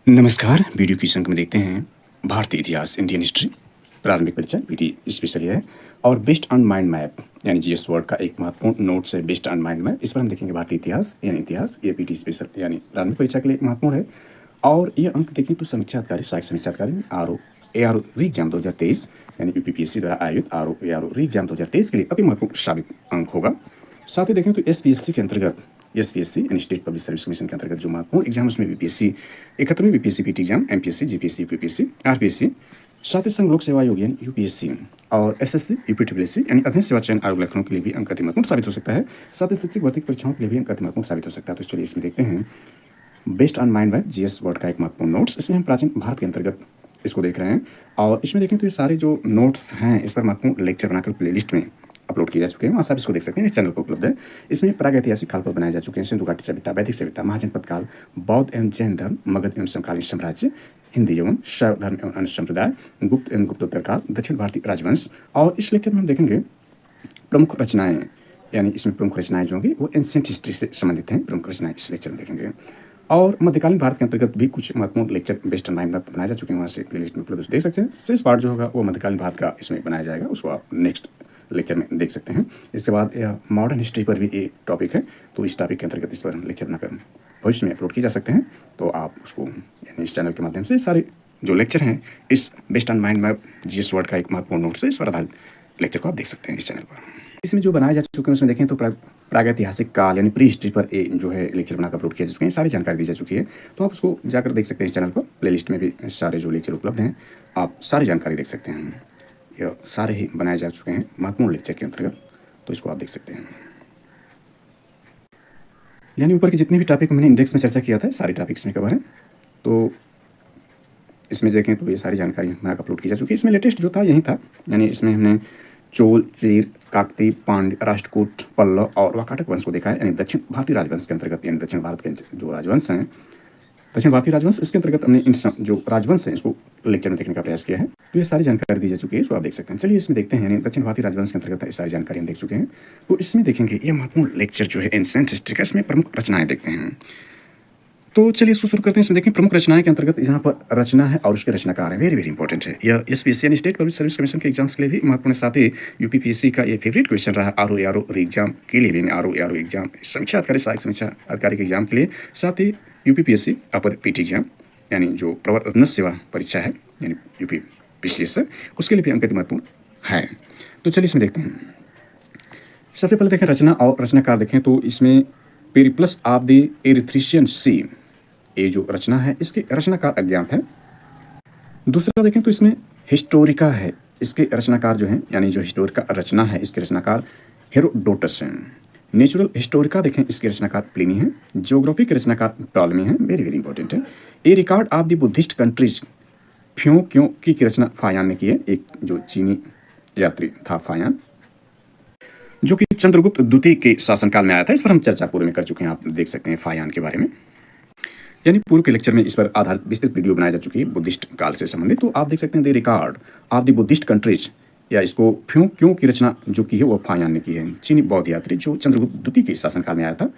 नमस्कार, वीडियो की संख्या में देखते हैं भारतीय इतिहास इंडियन हिस्ट्री प्रारंभिक परिचय पीटी स्पेशल है और बेस्ड ऑन माइंड मैप यानी जीएस वर्ड का एक महत्वपूर्ण नोट्स है बेस्ड ऑन माइंड मैप। इस पर हम देखेंगे भारतीय इतिहास यानी इतिहास ये पीटी स्पेशल यानी प्रारंभिक परीक्षा के लिए महत्वपूर्ण है। और ये अंक देखें तो समीक्षा अधिकारी सहायक समीक्षा अधिकारी आर री एग्जाम 2023 यानी यूपीपीएससी द्वारा आयोजित आर री एग्जाम 2023 के लिए अति महत्वपूर्ण साबित अंक होगा। साथ ही देखें तो एसपीएससी के अंतर्गत एसपीएससी यानी स्टेट पब्लिक सर्विस कमीशन के अंतर्गत जो महत्वपूर्ण एग्जाम उसमें बीपीएससी 71वीं BPSC PT exam MPSC GPSC UPPSC RPSC साथ ही संघ लोक सेवा आयोग यानी यूपीएससी और एसएससी यूपीटीपीएससी यानी अधीन सेवा चयन आयोग लखनऊ के लिए भी अंक अति महत्वपूर्ण साबित हो सकता है। साथ ही शिक्षक भर्ती परीक्षाओं के लिए भी अंक अति महत्वपूर्ण साबित हो सकता है। तो चलिए इसमें देखते हैं based on mind map GS word का एक महत्वपूर्ण नोट्स। इसमें हम प्राचीन भारत के अंतर्गत इसको देख रहे हैं और इसमें देखें तो ये सारे जो नोट्स हैं इस पर महत्वपूर्ण लेक्चर बनाकर प्लेलिस्ट में अपलोड किए जा चुके हैं। वहाँ सब इसको देख सकते हैं, इस चैनल पर उपलब्ध है। इसमें प्रागैतिहासिक काल पर बनाए जा चुके हैं सिंधु घाटी सभ्यता, वैदिक सभ्यता, महाजनपद काल, बौद्ध एवं जैन धर्म, मगध एवं समकालीन साम्राज्य, हिंदी यवन, शैव धर्म एवं अन्य संप्रदाय, गुप्त एवं गुप्तोत्तर काल, दक्षिण भारतीय राजवंश। और इस लेक्चर में हम देखेंगे प्रमुख रचनाएं यानी इसमें प्रमुख रचनाएं जो होंगी वो एंशिएंट हिस्ट्री से संबंधित हैं। प्रमुख रचनाएं इस लेक्चर में देखेंगे और मध्यकालीन भारत के अंतर्गत भी कुछ महत्वपूर्ण lecture based on mind map बनाए जा चुके हैं। वहाँ से प्लेलिस्ट में उपलब्ध देख सकते हैं। शेष पार्ट जो होगा वो मध्यकालीन भारत का इसमें बनाया जाएगा, उसको आप नेक्स्ट लेक्चर में देख सकते हैं। इसके बाद यह मॉडर्न हिस्ट्री पर भी एक टॉपिक है, तो इस टॉपिक के अंतर्गत इस पर लेक्चर बनाकर भविष्य में अपलोड किए जा सकते हैं। तो आप उसको यानी इस चैनल के माध्यम से सारे जो लेक्चर हैं इस based on mind map GS word का एक महत्वपूर्ण नोट से इस पर आधारित लेक्चर को आप देख सकते हैं इस चैनल पर। इसमें जो बनाए जा चुके हैं उसमें देखें तो प्रागैतिहासिक काल यानी प्री हिस्ट्री पर जो है लेक्चर बनाकर अपलोड किए जा चुके हैं, सारी जानकारी दी जा चुकी है। तो आप उसको जाकर देख सकते हैं इस चैनल पर। प्लेलिस्ट में भी सारे जो लेक्चर उपलब्ध हैं आप सारी जानकारी देख सकते हैं। यह सारे ही बनाए जा चुके हैं महत्वपूर्ण लेक्चर के अंतर्गत, तो इसको आप देख सकते हैं। यानी ऊपर के जितने भी टॉपिक मैंने इंडेक्स में चर्चा किया था सारे टॉपिक्स में कवर है। तो इसमें देखें तो ये सारी जानकारी हमारा अपलोड की जा चुकी है। इसमें लेटेस्ट जो था यही था, यानी इसमें हमने चोल, चीर, काकती, पांड्य, राष्ट्रकूट, पल्लव और वाकाटक वंश को देखा है। यानी दक्षिण भारतीय राजवंश के अंतर्गत यानी दक्षिण भारत के जो राजवंश हैं दक्षिण भारतीय राजवंश, इसके अंतर्गत हमने इन जो राजवंश हैं इसको लेक्चर में देखने का प्रयास किया है। तो ये सारी जानकारी दी जा चुकी है, इसको आप देख सकते हैं। चलिए इसमें देखते हैं। यानी दक्षिण भारतीय राजवंश के अंतर्गत ये सारी जानकारी हम देख चुके हैं। तो इसमें देखेंगे ये महत्वपूर्ण लेक्चर जो है एंशिएंट हिस्ट्री का, इसमें प्रमुख रचनाएं देखते हैं। तो चलिए इसको शुरू करते हैं। इसमें देखें प्रमुख रचनाएं के अंतर्गत यहाँ पर रचना है और उसके रचनाकार है, वेरी वेरी इंपॉर्टेंट है। यह एसपीएससी यानी स्टेट पब्लिक सर्विस कमीशन के एग्जाम्स के लिए भी महत्वपूर्ण है। साथ ही यूपीपीएससी का ये फेवरेट क्वेश्चन रहा आर एग्जाम के लिए भी, आर एग्जाम समीक्षा अधिकारी सहायक समीक्षा अधिकारी के एग्जाम के लिए। साथ ही यूपीपीएससी अपर पीटी एग्जाम यानी जो प्रवर्तन सेवा परीक्षा है यानी यूपीपीसीएस है, उसके लिए भी अंक महत्वपूर्ण है। तो चलिए इसमें देखते हैं। सबसे पहले देखें रचना और रचनाकार देखें तो इसमें पेरिप्लस ऑफ द एरिथ्रिशियन सी ये जो रचना है इसके रचनाकार अज्ञात है। दूसरा देखें तो इसमें हिस्टोरिका है, इसके रचनाकार जो है यानी जो हिस्टोरिका रचना है इसके रचनाकार हेरोडोटस हैं। नेचुरल हिस्टोरिका देखें इसके रचनाकार प्लिनी है। ज्योग्राफी के रचनाकार टॉलमी है, वेरी वेरी इंपॉर्टेंट है। A record of the Buddhist countries फ्यों क्यों की रचना फायान ने की है, एक जो चीनी यात्री था फायान, जो कि चंद्रगुप्त द्वितीय के शासनकाल में आया था। इस पर हम चर्चा पूर्व में कर चुके हैं, आप देख सकते हैं फायान के बारे में। यानी पूर्व के लेक्चर में इस पर आधारित विस्तृत वीडियो बनाई जा चुकी है बुद्धिस्ट काल से संबंधित। तो आप देख सकते हैं the record of the Buddhist countries या इसको फ्यों क्यों की रचना जो की है वो फायान ने की है, चीनी बौद्ध यात्री जो चंद्रगुप्त द्वितीय के शासनकाल में आया था।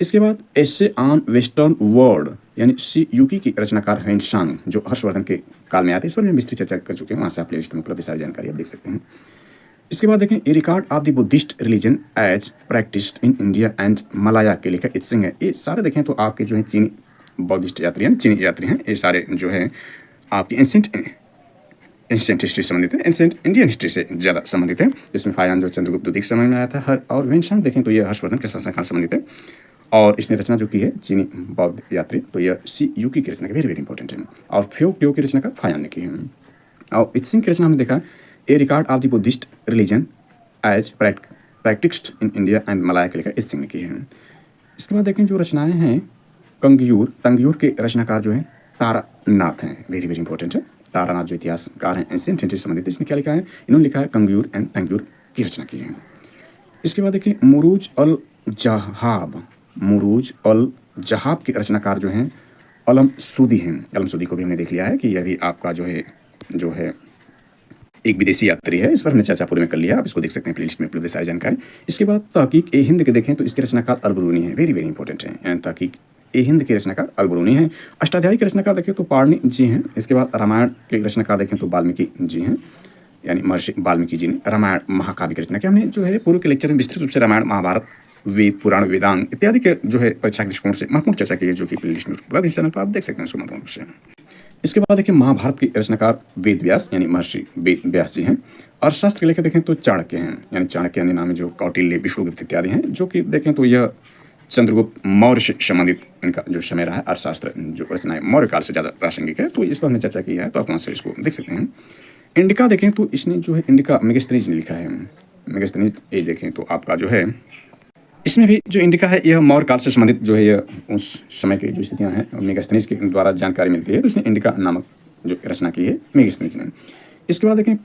इसके बाद एसे ऑन वेस्टर्न वर्ल्ड यानी सी यूकी की रचनाकार हेनसांग जो हर्षवर्धन के काल में आया था। इस पर हम विस्तृत चर्चा कर चुके हैं, वहाँ से आप प्लेलिस्ट में उपलब्ध सारी जानकारी आप देख सकते हैं। इसके बाद देखें a record of the Buddhist religion as practised in India and Malaya के लिखा इत्सिंग है। ये सारे देखें तो आपके जो है चीनी बौद्धिस्ट यात्री हैं, चीनी यात्री हैं, ये सारे जो है आपकी एंशिएंट हिस्ट्री से संबंधित है, एंशिएंट इंडियन हिस्ट्री से ज़्यादा संबंधित है। इसमें फायान जो चंद्रगुप्त द्वितीय के समय में आया था और वेनसांग देखें तो ये हर्षवर्धन के शासनकाल से संबंधित है। और इसने रचना जो की है चीनी बौद्ध यात्री, तो यह सी यूकी की रचना वेरी वेरी इंपॉर्टेंट है। और फ्यो क्यो की रचना का फायान ने की है। और इत्सिंग की रचना हमने देखा a record of the Buddhist religion as practised in India and Malaya के लिखा इत्सिंग ने की है। इसके बाद देखें जो रचनाएं हैं तंगयूर के रचनाकार जो है तारानाथ हैं, वेरी वेरी इंपॉर्टेंट है। तारानाथ जो इतिहासकार हैं एंशिएंट हिस्ट्री से संबंधित, इसने क्या लिखा है, इन्होंने लिखा है कंगयूर एंड तंगयूर की रचना की है। इसके बाद देखिए मुरूज अल जहाब के रचनाकार जो हैं अलम सूदी हैं। अलम सूदी को भी हमने देख लिया है कि यह भी आपका जो है एक विदेशी यात्री है। इस पर हमने चर्चा पूरे में कर लिया, आप इसको देख सकते हैं प्लेलिस्ट में उपलब्ध सारी जानकारी। इसके बाद तहकीक ए हिंद के देखें तो इसके रचनाकार अल-बिरूनी है, वेरी वेरी इंपॉर्टेंट है। तहकीक ए हिंद के रचनाकार अल-बरूनी हैं। अष्टाध्यायी के रचनाकार देखें तो पाणिनि जी हैं। इसके बाद रामायण के रचनाकार देखें तो वाल्मीकि जी हैं, यानी महर्षि वाल्मीकि जी ने रामायण महाकाव्य की रचना की। हमने जो है पूर्व के लेक्चर में विस्तृत रूप से रामायण, महाभारत, वेद, पुराण, वेदांग इत्यादि के जो है परीक्षा के दृष्टिकोण से महत्वपूर्ण चर्चा की है, जो कि प्लेलिस्ट में उपलब्ध है। इस चैनल पर आप देख सकते हैं उसको महत्वपूर्ण रूप से। इसके बाद देखिए महाभारत के रचनाकार वेद व्यास यानी महर्षि वेद व्यास जी हैं। अर्थशास्त्र के लेखक देखें तो चाणक्य हैं, यानी चाणक्य अन्य नाम है जो कौटिल्य, विष्णुगुप्त इत्यादि हैं, जो कि देखें तो यह चंद्रगुप्त मौर्य से संबंधित इनका जो समय रहा है, अर्थशास्त्र जो रचनाएं मौर्य काल से ज़्यादा प्रासंगिक है, तो इस पर हमने चर्चा की है, तो आप वहाँ से इसको देख सकते हैं। इंडिका देखें तो इसने जो है इंडिका मेगास्थनीज ने लिखा है। मेगास्थनीज ये देखें तो आपका जो है इसमें भी जो इंडिका है यह मौर्य काल से संबंधित जो है यह उस समय की जो स्थितियां हैं मेगास्थनीज के द्वारा जानकारी मिलती है, तो इसने इंडिका नामक जो रचना की है मेगास्थनीज ने। इसके बाद देखें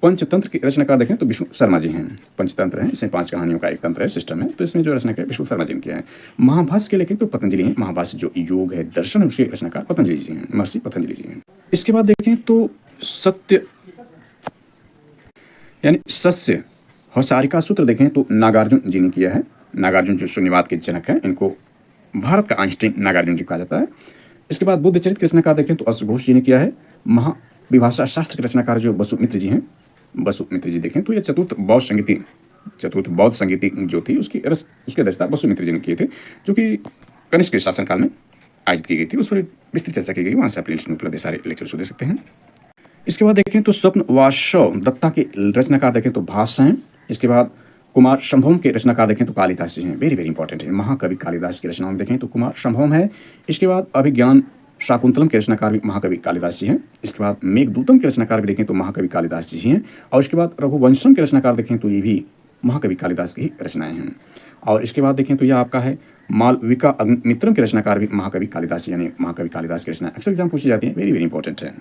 पंचतंत्र की रचनाकार देखें तो विष्णु शर्मा जी हैं। पंचतंत्र हैं, इसमें 5 कहानियों का एक तंत्र है, सिस्टम है, तो इसमें जो रचना किया विष्णु शर्मा जी ने किया है। महाभाष्य के लेखक तो पतंजलि हैं। महाभाष्य जो योग है, दर्शन है, उसके रचनाकार पतंजलि जी हैं, महर्षि पतंजलि जी हैं। इसके बाद देखें तो सत्य यानी सस्य हौसारिका सूत्र देखें तो नागार्जुन जी ने किया है। नागार्जुन जो शून्यवाद के जनक हैं, इनको भारत का आइंस्टीन नागार्जुन जी कहा जाता है। इसके बाद बुद्ध चरित्र की रचनाकार देखें तो अश्वघोष जी ने किया है। महाविभाषा शास्त्र के रचनाकार जो वसुमित्र जी हैं, वसुमित्र जी देखें तो यह चतुर्थ बौद्ध संगीति जो थी उसके रचना वसुमित्र जी ने किए थे, जो कि कनिष्क के शासनकाल में आयोजित की गई थी। उस पर विस्तृत चर्चा की गई, वहाँ से आप लिस्ट में उपलब्ध सारे लेक्चर दे सकते हैं। इसके बाद देखें तो स्वप्न वासव दत्ता के रचनाकार देखें तो भाष्य हैं। इसके बाद कुमार संभवम के रचनाकार देखें तो कालिदास जी हैं, वेरी वेरी इंपॉर्टेंट है। महाकवि कालिदास की रचनाओं में देखें तो कुमार संभवम है। इसके बाद अभिज्ञान शाकुंतलम के रचनाकार भी महाकवि कालिदास जी हैं। इसके बाद मेघदूतम के रचनाकार भी देखें तो महाकवि कालिदास जी हैं। और इसके बाद रघुवंशम के रचनाकार देखें तो ये भी महाकवि कालिदास की ही रचनाएं हैं। और इसके बाद देखें तो यह आपका है मालविका अग्निमित्रम के रचनाकार भी महाकवि कालिदास जी, यानी महाकवि कालिदास की रचना अक्सर एग्जाम पूछी जाती है, वेरी वेरी इंपॉर्टेंट है।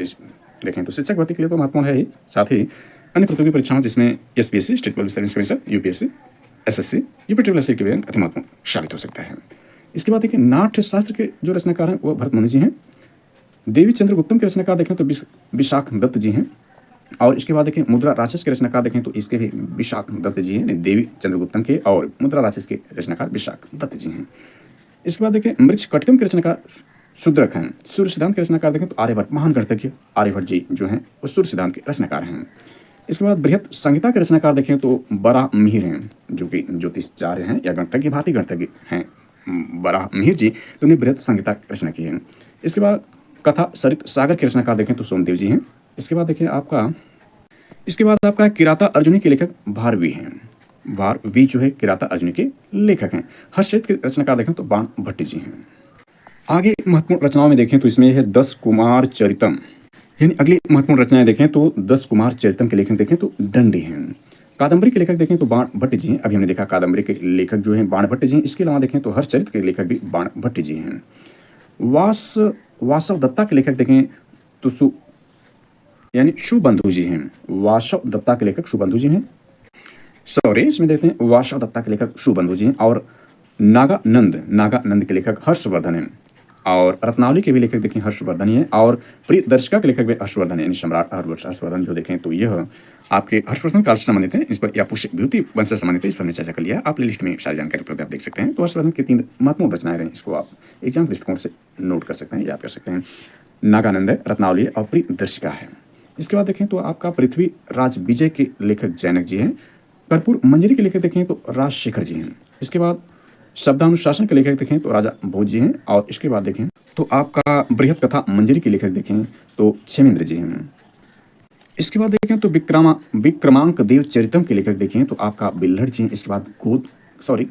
इस देखें तो शिक्षक भर्ती के लिए तो महत्वपूर्ण है ही, साथ ही अन्य प्रतियोगी परीक्षाओं जिसमें SPSC, state public service commission, UPSC, SSC, UP triple के लिए अति महत्वपूर्ण साबित हो सकता है। इसके बाद देखिए नाट्य शास्त्र के जो रचनाकार हैं वो भरत मुनि जी हैं। देवी चंद्रगुप्तम के रचनाकार देखें तो विशाख दत्त जी हैं। और इसके बाद देखें मुद्रा राक्षस के रचनाकार देखें तो इसके भी विशाख दत्त जी हैं, देवी चंद्रगुप्तम के, और मुद्रा राक्षस के रचनाकार विशाख दत्त जी हैं। इसके बाद देखें मृच्छ कटकम के रचनाकार शूद्रक हैं। सूर्य सिद्धांत के रचनाकार देखें तो आर्यभट्ट, महान गणितज्ञ आर्यभट्ट जी जो हैं वो सूर्य सिद्धांत के रचनाकार हैं। इसके बाद बृहत संहिता के रचनाकार देखें तो बराहमिहिर हैं, जो कि ज्योतिषाचार्य हैं या गणितज्ञ, भारतीय गणितज्ञ हैं बराहमिहिर जी, तो उन्हें बृहत संहिता की रचना की है। इसके बाद कथा सरित सागर के रचनाकार देखें तो सोमदेव जी हैं। इसके बाद देखिए आपका किराता अर्जुनी के लेखक भारवी हैं। भारवी जो है किराता अर्जुनी के लेखक हैं। हर्षचरित के रचनाकार देखें तो बाण भट्ट जी हैं। आगे महत्वपूर्ण रचनाओं में देखें तो इसमें है 10 कुमार चरितम, यानी अगली महत्वपूर्ण रचनाएं देखें तो 10 कुमार चरितम के लेखक देखें तो दंडी हैं। कादम्बरी के लेखक देखें तो बाण भट्ट जी हैं। अभी हमने देखा कादम्बरी के लेखक जो हैं बाण भट्ट जी हैं। इसके अलावा देखें तो हर्षचरित के लेखक भी बाण भट्ट जी हैं। वासव दत्ता के लेखक देखें तो यानी शुबंधु जी हैं। वासव दत्ता के लेखक शुबंधु जी हैं। सॉरी, इसमें देखते हैं वासव दत्ता के लेखक शुबंधु जी हैं। और नागानंद के लेखक हर्षवर्धन हैं। और रत्नावली के भी लेखक देखें हर्षवर्धन ही है। और प्रियदर्शिका के लेखक भी हर्षवर्धन है, यानी सम्राट हर्षवर्धन जो देखें तो यह आपके हर्षवर्धन काल से संबंधित है। इस पर या पुष्य विभूति वंश से संबंधित है, इस पर हमने चर्चा कर लिया। आप लिस्ट में सारी जानकारी उपलब्ध आप देख सकते हैं। तो हर्षवर्धन की 3 महत्वपूर्ण रचनाएं रही, इसको आप एग्जाम दृष्टिकोण से नोट कर सकते हैं, याद कर सकते हैं। नागानंद है, रत्नावली और प्रियदर्शिका है। इसके बाद देखें तो आपका पृथ्वी राज विजय के लेखक जैनक जी हैं। कर्पूर मंजरी के लेखक देखें तो राजशेखर जी हैं। इसके बाद शब्दानुशासन के लेखक देखें तो राजा भोज जी हैं। और इसके बाद देखें तो आपका बृहत कथा मंजरी के लेखक देखें तो क्षेमेंद्र जी हैं। इसके बाद देखें तो विक्रमांक देव चरितम के लेखक देखें तो आपका बिल्हड़ जी हैं। इसके बाद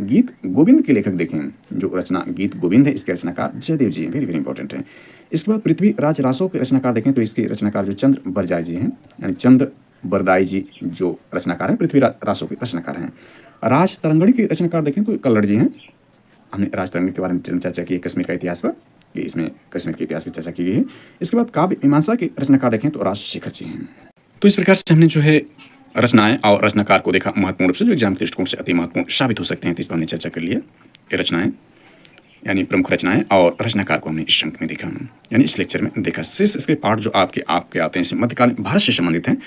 गीत गोविंद के लेखक देखें, जो रचना गीत गोविंद है, इसके रचनाकार जयदेव जी हैं, वेरी वेरी इंपॉर्टेंट है। इसके बाद पृथ्वी राज रासो के रचनाकार देखें तो इसके रचनाकार जो चंद्र बरजाई जी हैं, यानी चंद्र बरदाई जी जो रचनाकार हैं, पृथ्वी रासो के रचनाकार हैं। राज तरंगणी के रचनाकार देखें तो कल्लड़ जी हैं। हमने राज तरंगणी के बारे में चर्चा की है कश्मीर का इतिहास पर, इसमें कश्मीर के इतिहास की चर्चा की गई है। इसके बाद काव्य मीमांसा के रचनाकार देखें तो राजशेखर जी हैं। तो इस प्रकार से हमने जो है रचनाएं और रचनाकार को देखा महत्वपूर्ण रूप से, जो एग्जाम के दृष्टिकोण से अति महत्वपूर्ण साबित हो सकते हैं, तो इस पर हमने चर्चा कर लिया। ये रचनाएं यानी प्रमुख रचनाएं और रचनाकार को हमने इस अंक में देखा, यानी इस लेक्चर में देखा। शेष इसके पार्ट जो आपके आते हैं मध्यकालीन भारत से संबंधित हैं।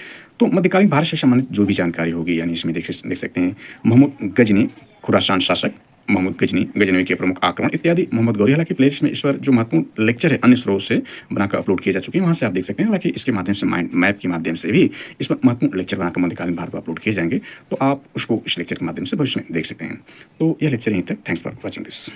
तो मध्यकालीन भारत से संबंधित जो भी जानकारी होगी, यानी इसमें देख सकते हैं मोहम्मद गजनी खुरासान शासक, मोहम्मद गजनवी के प्रमुख आक्रमण इत्यादि मोहम्मद गौरी हालांकि प्लेलिस्ट में इस पर जो महत्वपूर्ण लेक्चर है अन्य स्रोत से बनाकर अपलोड किए जा चुके हैं, वहाँ से आप देख सकते हैं। हालांकि इसके माध्यम से माइंड मैप के माध्यम से भी इस पर महत्वपूर्ण लेक्चर बनाकर मध्यकालीन भारत पर अपलोड किए जाएंगे, तो आप उसको इस लेक्चर के माध्यम से भविष्य में देख सकते हैं। तो यह लेक्चर यहीं तक। Thanks for watching this.